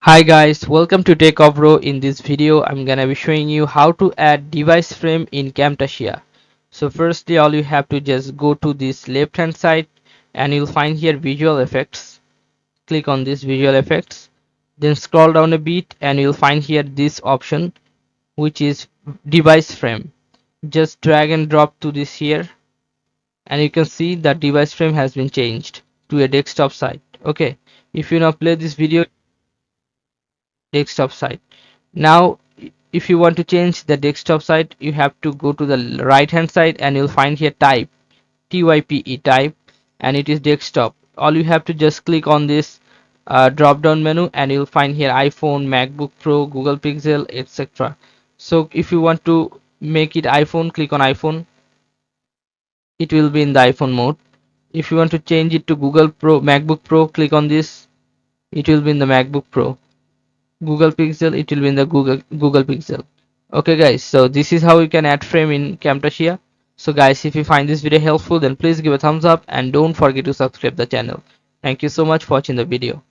Hi guys, welcome to Techavro. In this video, I'm gonna be showing you how to add device frame in Camtasia. So firstly, all you have to just go to this left hand side and you'll find here visual effects. Click on this visual effects. Then scroll down a bit and you'll find here this option which is device frame. Just drag and drop to this here and you can see that device frame has been changed to a desktop side. Okay, if you now play this video desktop side. Now if you want to change the desktop side, you have to go to the right hand side and you'll find here type, type, type, and it is desktop. All you have to just click on this drop down menu and you'll find here iPhone, MacBook Pro, Google Pixel, etc. So if you want to make it iPhone, click on iPhone. It will be in the iPhone mode. If you want to change it to Google Pro, MacBook Pro, click on this. It will be in the MacBook Pro. Google Pixel, it will be in the Google Pixel. Okay guys, so this is how you can add frame in Camtasia. So guys, if you find this video helpful, then please give a thumbs up and don't forget to subscribe the channel. Thank you so much for watching the video.